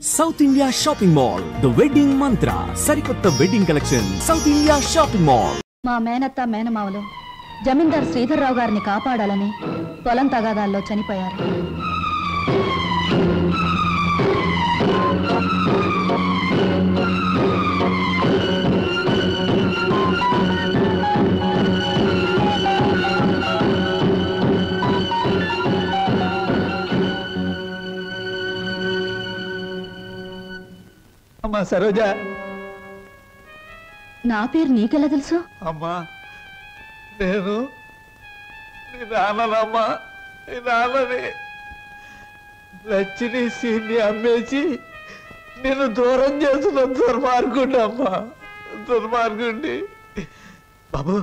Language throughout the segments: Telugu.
South India Shopping Mall, the wedding mantra. Sarikotta wedding collection. South India Shopping Mall. మా మేనత్త మేనమావలు జమీందార్ శ్రీధర్రావు గారిని కాపాడాలని పొలం తగాదాల్లో చనిపోయారు. అమ్మా సరోజ, నా పేరు నీకెలా తెలుసు? అమ్మా నేను నీ నాన్ననమ్మా, నీ నాన్నని లచ్చిని సీన్ని అమ్మేసి నేను దూరం చేస్తున్న దుర్మార్గుండి అమ్మా, దుర్మార్గుండి. బాబు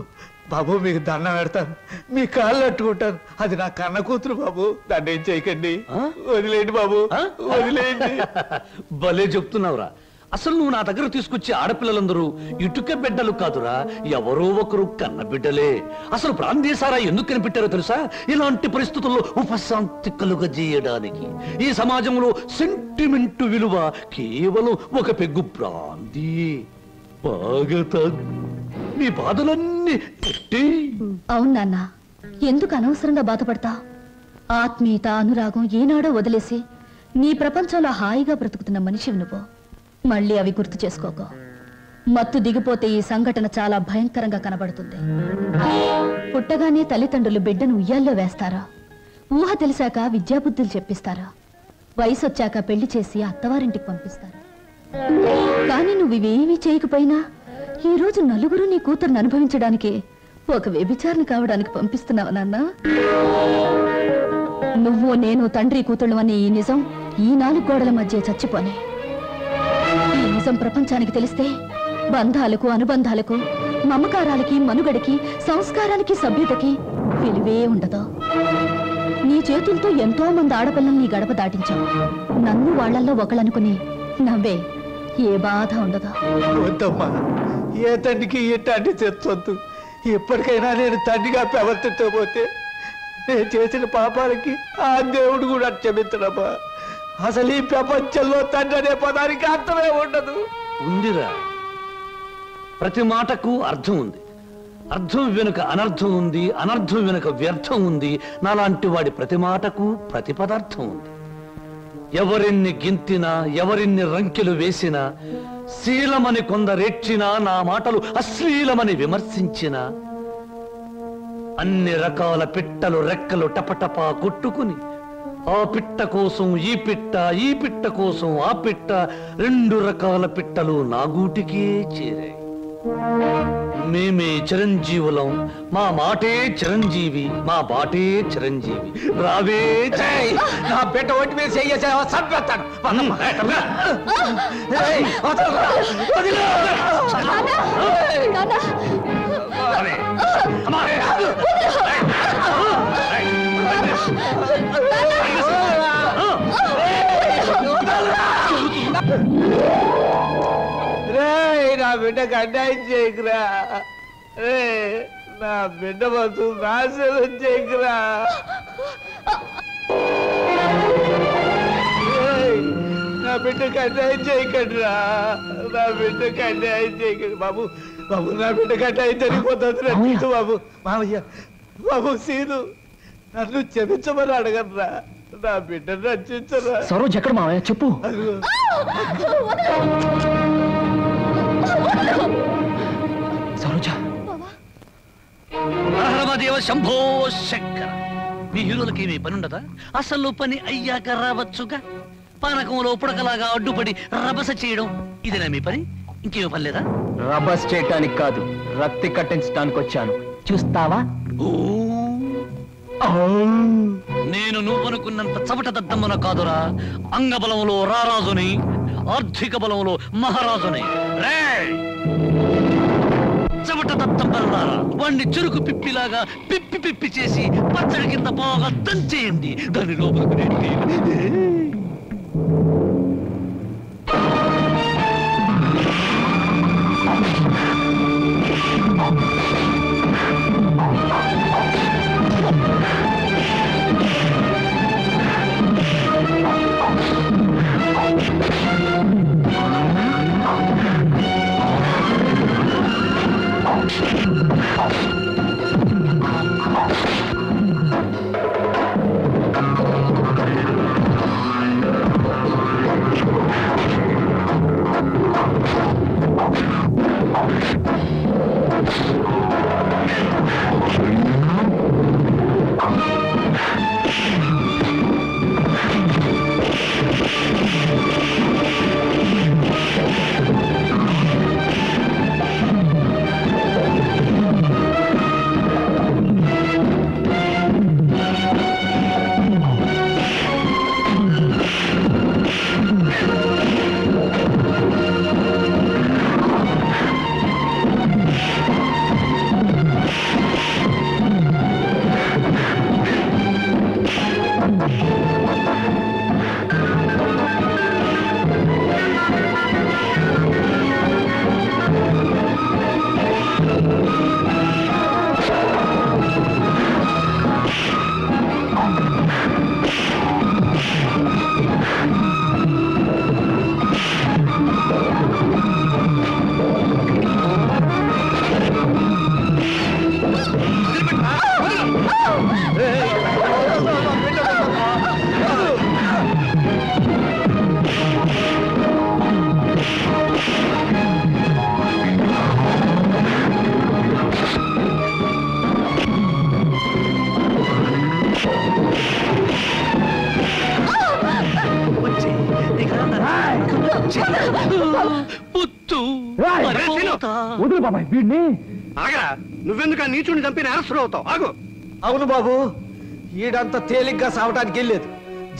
బాబు మీకు దండం పెడతాను, మీ కాళ్ళు అట్టుకుంటాను. అది నా కన్న కూతురు బాబు, దాన్ని ఏం చేయకండి, వదిలేండి బాబు, వదిలేండి. భలే చెప్తున్నావురా. అసలు నువ్వు నా దగ్గర తీసుకొచ్చే ఆడపిల్లలందరూ ఇటుక బిడ్డలు కాదురా, ఎవరో ఒకరు కన్న బిడ్డలే. అసలు ప్రాంతీయసారా ఎందుకు కనిపెట్టారో తెలుసా? ఇలాంటి పరిస్థితుల్లో ఉపశాంతి కలుగజేయడానికి. ఈ సమాజంలో సెంటిమెంటు విలువ కేవలం ఒక పెగ్గు ప్రాంతి. బాగా తాగు, నీ బాధలన్నీ. అవును నాన్న, ఎందుకు అనవసరంగా బాధపడతా? ఆత్మీయత అనురాగం ఏనాడో వదిలేసి నీ ప్రపంచంలో హాయిగా బ్రతుకుతున్న మనిషివి నువ్వు. మళ్ళీ అవి గుర్తు చేసుకోకో. మత్తు దిగిపోతే ఈ సంఘటన చాలా భయంకరంగా కనబడుతుంది. పుట్టగానే తల్లిదండ్రులు బిడ్డను ఉయ్యాల్లో వేస్తారా? ఊహ తెలిసాక విద్యాబుద్ధులు చెప్పిస్తారా? వయసు వచ్చాక పెళ్లి చేసి అత్తవారింటికి పంపిస్తారు. కానీ నువ్వు ఇవేమీ చేయకపోయినా ఈ రోజు నలుగురు నీ కూతురుని అనుభవించడానికి ఒక వ్యభిచారిని కావడానికి పంపిస్తున్నావు నాన్న. నువ్వు నేను తండ్రి కూతుళ్ళు అనే ఈ నిజం ఈ 4 గోడల మధ్య చచ్చిపోనే. ఈ నిజం ప్రపంచానికి తెలిస్తే బంధాలకు, అనుబంధాలకు, మమకారాలకి, మనుగడకి, సంస్కారానికి, సభ్యతకి విలువే ఉండదు. నీ చేతులతో ఎంతో మంది ఆడపిల్లల్ని గడప దాటించావు. నన్ను వాళ్లల్లో ఒకళ్ళనుకుని నవ్వే, ఏ బాధ ఉండదు. వద్దమ్మా, ఏ తండ్రికి ఎట్లాంటి తెచ్చొద్దు. ఎప్పటికైనా నేను తండ్రిగా ప్రవర్తించకపోతే నేను చేసిన పాపాలకి ఆ దేవుడు కూడా క్షమించడమ్మా. అసలు ఈ ప్రపంచంలో తండ్రి అనే పదానికి అర్థమే ఉండదు. ఉందిరా, ప్రతి మాటకు అర్థం ఉంది. అర్థం వెనుక అనర్థం ఉంది, అనర్థం వెనుక వ్యర్థం ఉంది. నాలాంటి వాడి ప్రతి మాటకు ప్రతి పదార్థం ఉంది. ఎవరిన్ని గింతినా, ఎవరిన్ని రంకెలు వేసినా, శీలమని కొందరేడ్చినా, నా మాటలు అశ్లీలమని విమర్శించినా, అన్ని రకాల పిట్టలు రెక్కలు టపటపా కొట్టుకుని ఆ పిట్ట కోసం ఈ పిట్ట, ఈ పిట్ట కోసం ఆ పిట్ట, 2 రకాల పిట్టలు నా గూటికే చేరాయి. మేమే చిరంజీవులం, మా మాటే చిరంజీవి, మా బాటే చిరంజీవి. రావే నా బిడ్డ ఒంటి మీద చెయ్యేసావా చంపేస్తాను. నా బిడ్డకు అన్యాయం చేయకురా రే, నా బిడ్డ బతు నాశనం చేయకురా. నా బిడ్డకు అన్యాయం చేయకండిరా, నా బిడ్డకు అన్యాయం చేయకండి బాబు. బాబు నా బిడ్డకు అన్యాయం జరిగిపోతుంది రక్షించు బాబు. మామయ్య బాబు సీను, నన్ను క్షమించమని అడగరా, నా బిడ్డను రక్షించరా. సరోజ్ ఎక్కడ మావయ్య చెప్పు. సరోజ, దేవ శంభో శంకర. మీ హీరోలకి ఏమీ పని ఉండదా? అసలు పని అయ్యాక రావచ్చుగా. పానకంలో పుడకలాగా అడ్డుపడి రభస చేయడం ఇదేనా మీ పని? ఇంకేమీ పని లేదా? రబస్ చేయటానికి కాదు, రక్తి కట్టించడానికి వచ్చాను. చూస్తావా? నేను నువ్వనుకున్నంత చవట దద్దమ్మన కాదురా. అంగబలంలో రారాజుని, ఆర్థిక బలంలో మహారాజుని. చవట దద్దమ్మలారా, వాణ్ణి చెరుకు పిప్పిలాగా పిప్పి పిప్పి చేసి పచ్చడి కింద బాగా దంచేయండి. దాని లోపలికి వదులు బాబాయ్ వీడిని. ఆగరా, నువ్వెందుకు ఆ నీచుని చంపి నేరస్తుడు అవుతావు? ఆగు. అవును బాబు, ఈడంతా తేలిగ్గా సావటానికి వెళ్ళలేదు.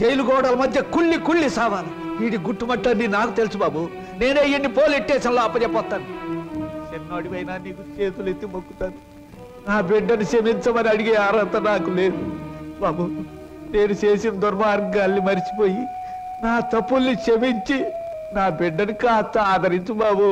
జైలు గోడల మధ్య కుళ్ళి కుళ్ళి సావాలి. వీడి గుట్టుమట్టని నాకు తెలుసు బాబు. నేనే ఇన్ని పోలీస్ స్టేషన్లో అప్పచెప్పొస్తాను. చిన్నోడివైనా నీకు చేతులు ఎత్తి మొక్కుతాను. నా బిడ్డను క్షమించమని అడిగే అర్హత నాకు లేదు బాబు. నేను చేసిన దుర్మార్గాల్ని మర్చిపోయి నా తప్పుల్ని క్షమించి నా బిడ్డని కాస్త ఆదరించు బాబు.